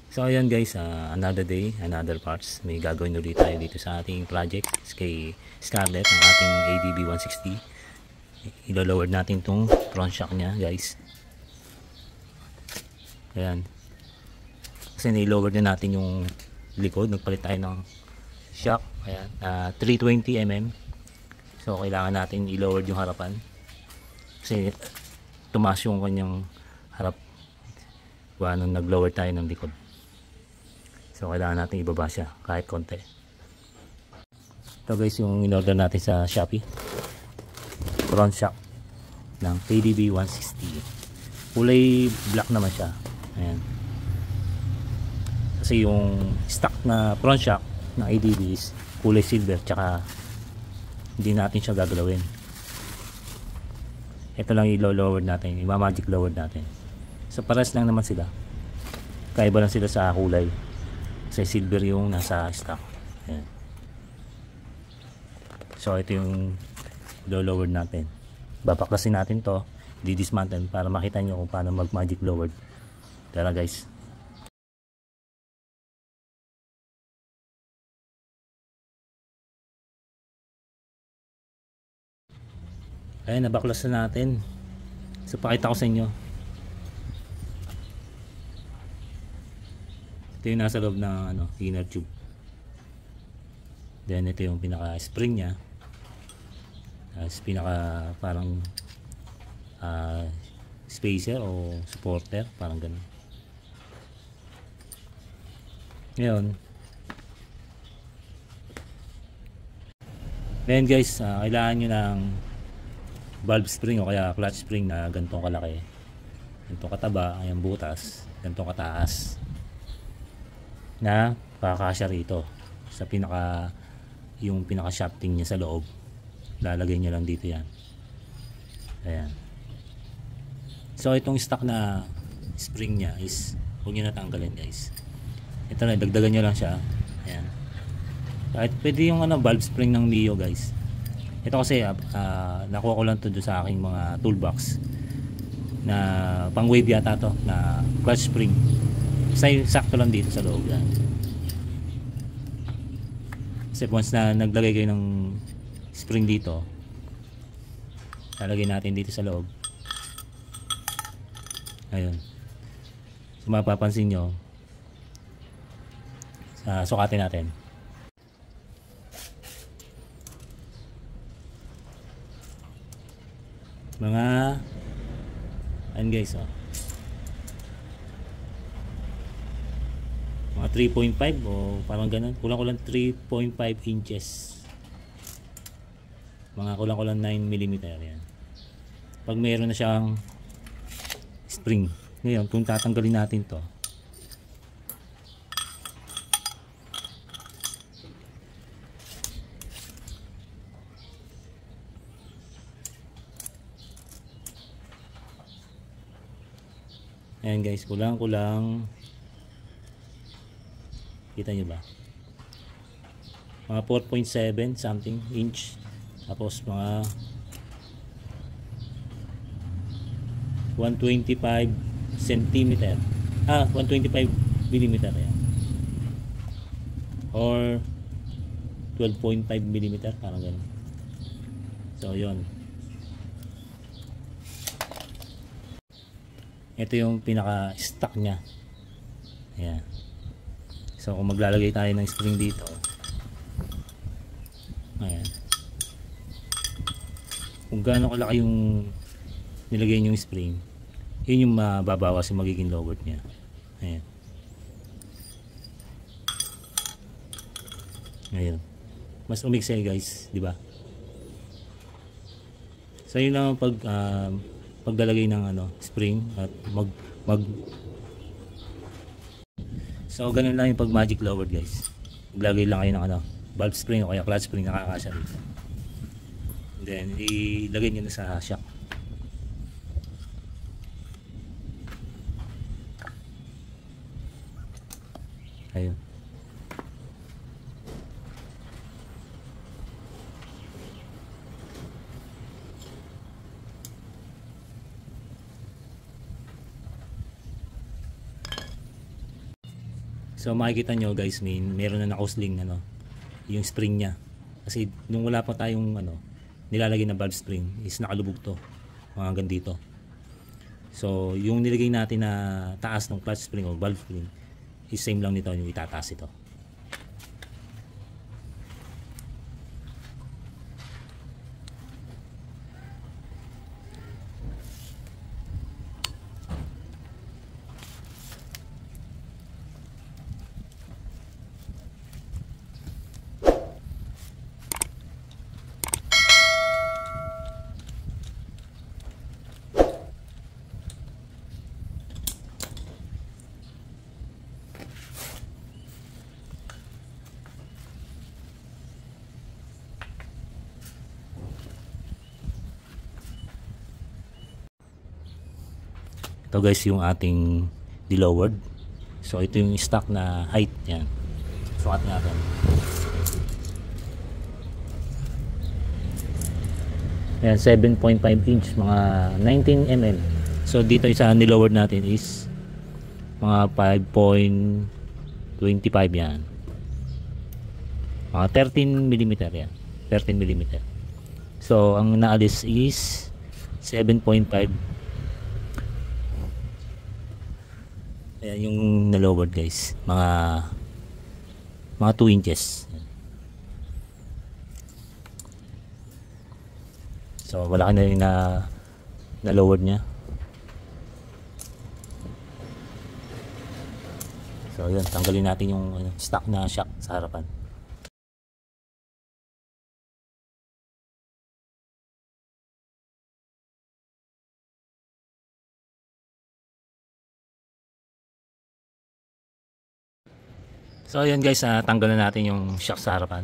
So ayan guys, another day, another parts. May gagawin ulit tayo dito sa ating project kay Scarlett, ang ating ADB 160. Ilo-lower natin tong front shock niya guys. Ayan. Kasi nai-lower din natin yung likod. Nagpalit tayo ng shock. Ayan, 320mm. So kailangan natin i-lower yung harapan. Kasi tumaas yung kanyang harap. Nung nag-lower tayo ng likod. So kailangan natin ibaba siya kahit konti. Ito guys yung in-order natin sa Shopee. Front shock ng ADB 160. Kulay black naman siya. Ayan. Kasi yung stock na front shock ng ADB is kulay silver, tsaka hindi natin siya gagalawin. Ito lang i-lower natin, i-magic lower natin. So pares lang naman sila. Kaiba lang sila sa kulay. Kasi silver yung nasa stock. Ayan. So ito yung lower natin. Babaklasin natin to, di-dismantle para makita nyo kung paano mag-magic lower. Tara guys. Ayan, nabaklasan natin. So pakita ko sa inyo. Ito yung nasa loob ng inner tube. Then ito yung pinaka spring nya. Pinaka parang spacer o supporter, parang ganun. Ngayon guys, kailangan nyo ng valve spring o kaya clutch spring na ganitong kalaki, ganitong kataba, ayan butas, ganitong kataas, na kakasya rito sa yung pinaka shafting niya sa loob. Lalagay nyo lang dito yan. Ayan. So itong stock na spring nya is huwag nyo natanggalin guys. Ito na, dagdagan nyo lang siya. Ayan. Kahit pwede yung valve spring ng Mio guys. Ito kasi nakuha ko lang to doon sa aking mga toolbox na pang wave yata to, na clutch spring. Sakto lang dito sa loob yan. Kasi once na naglagay kayo ng spring dito, lalagay natin dito sa loob. Ayun. So mapapansin nyo, sukatin natin. Mga ayan guys, mga 3.5 o parang ganun, kulang 3.5 inches, mga kulang 9mm yan. Pag mayroon na siyang spring. Ngayon kung tatanggalin natin to, ayan guys, kulang kita nyo ba, mga 4.7 something inch, tapos mga 125 cm, 125mm yan, or 12.5mm, parang ganun. So yun, ito yung pinaka stock nya. Ayan. So kung maglalagay tayo ng spring dito, ayan, kung gaano kalaki yung nilagay yung spring, yun yung mababawas yung magiging lower nya. Ayan. Ayan. Mas umiksay guys, di ba? So yun lang paglalagay ng spring at so ganun lang yung pag magic lower guys. Maglagay lang kayo ng valve spring o kaya clutch spring, nakakasya rito. Then ilagay nyo na sa shock. Ayun. So makikita nyo guys, meron na nakausling ano, yung spring nya. Kasi nung wala pa tayong ano, nilalagay na valve spring is nakalubog to hanggang dito. So yung nilagay natin na taas ng clutch spring o valve spring is same lang nito, yung itataas ito. Ito guys yung ating de-lowered. So ito yung stock na height yan. Sukat natin. Ayan, 7.5 inch, mga 19 mm. So dito isa de-lowered natin is mga 5.25 yan. Mga 13 mm yan. 13 mm. So ang naalis is 7.5. Ayan yung na-lowered guys, mga 2 inches. So wala na yung na-lowered nya. So yun, tanggalin natin yung stock na shock sa harapan. So ayan guys, tanggalan natin yung shock sa harapan.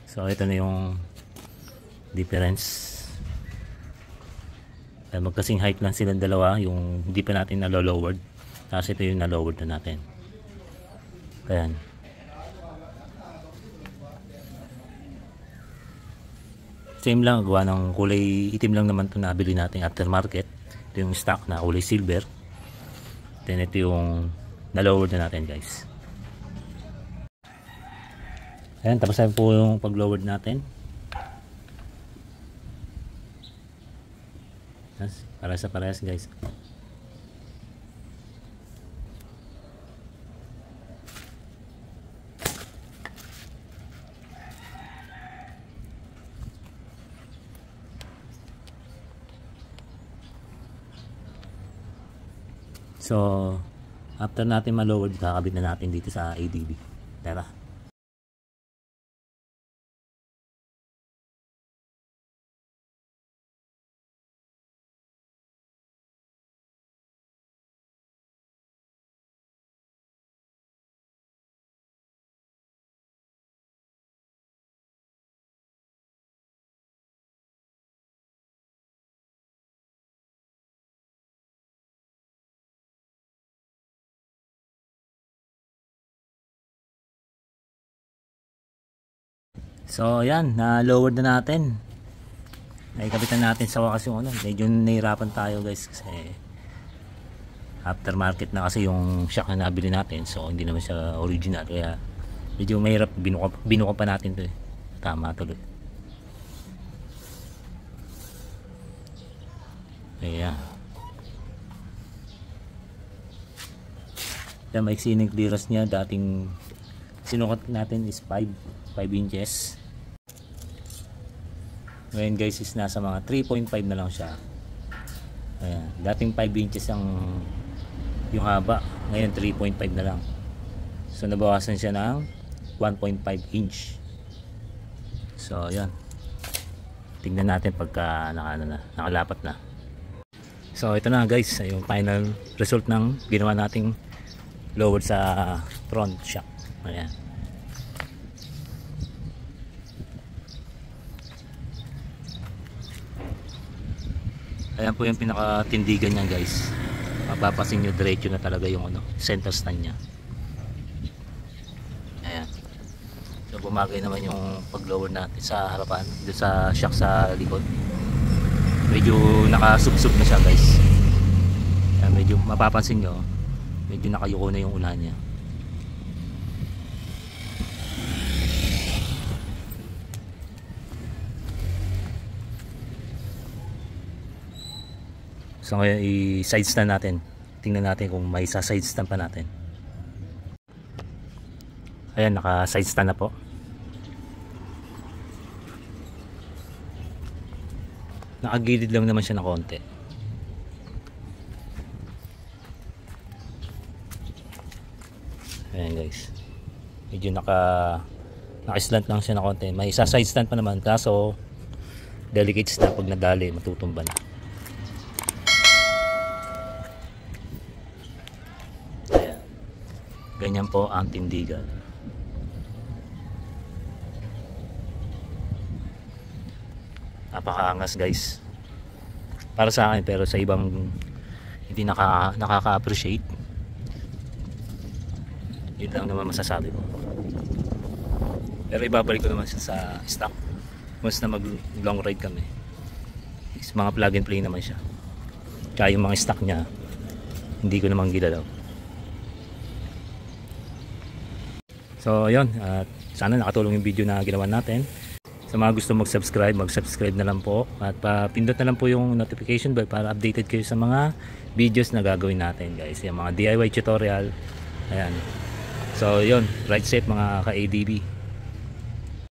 So ito na yung difference. Magkasing height lang silang dalawa, yung hindi pa natin nalo-lowered. Tapos ito yung na-lowered na natin. Ayan. Same lang, gawa ng kulay itim lang naman ito nabili natin aftermarket. Ito yung stock na kulay silver. Then ito yung na-lowered na natin guys. Ayan, tapos na po yung pag-lowered natin. Parehas sa parehas guys. So after natin ma-lowered, kakabit na natin dito sa ADB. Tara. So ayan, na-lowered na natin. Naikapitan natin sa wakas yung ano. Medyo nahirapan tayo guys kasi aftermarket na kasi yung shock na nabili natin. So hindi naman siya original, kaya medyo mahirap. Binuka pa natin to eh. Tama tuloy. Ayan. Yan, maiksi ng clearance niya. Dating sinukat natin is 5 inches. Ngayon guys is nasa mga 3.5 na lang siya. Ayan. Dating 5 inches yung haba, ngayon 3.5 na lang. So nabawasan siya ng 1.5 inch. So ayan, tingnan natin pagka nakalapat na. So ito na guys, yung final result ng ginawa nating lowered sa front shock. Ayan. Ayan po yung pinakatindigan niya guys. Mapapasin nyo diretso na talaga yung center stand nya. Ayan. So bumagay naman yung pag-lower natin sa harapan, dito sa shock sa likod. Medyo nakasubsub na siya guys. Ayan, medyo mapapansin nyo medyo nakayuko na yung unahan niya. So ngayon i-side stand natin. Tingnan natin kung may sa-side stand pa natin. Ayan, naka-side stand na po. Nakagilid lang naman siya na konti. Ayan guys. Medyo naka-slant lang siya na konti. May sa-side stand pa naman, kaso delicate stand, pag nadali matutumba na. Ganyan po ang tindigan. Napakaangas guys. Para sa akin, pero sa ibang hindi nakaka-appreciate. Yun lang naman masasabi ko. Pero ibabalik ko naman siya sa stock once na mag long ride kami. Mga plug and play naman siya. Kaya yung mga stock niya hindi ko naman gilalaw. So yun, at sana nakatulong yung video na ginawa natin. Sa mga gusto mag-subscribe na lang po. At pindot na lang po yung notification bell para updated kayo sa mga videos na gagawin natin guys. Yung mga DIY tutorial. Ayan. So yun, ride safe mga ka-ADB.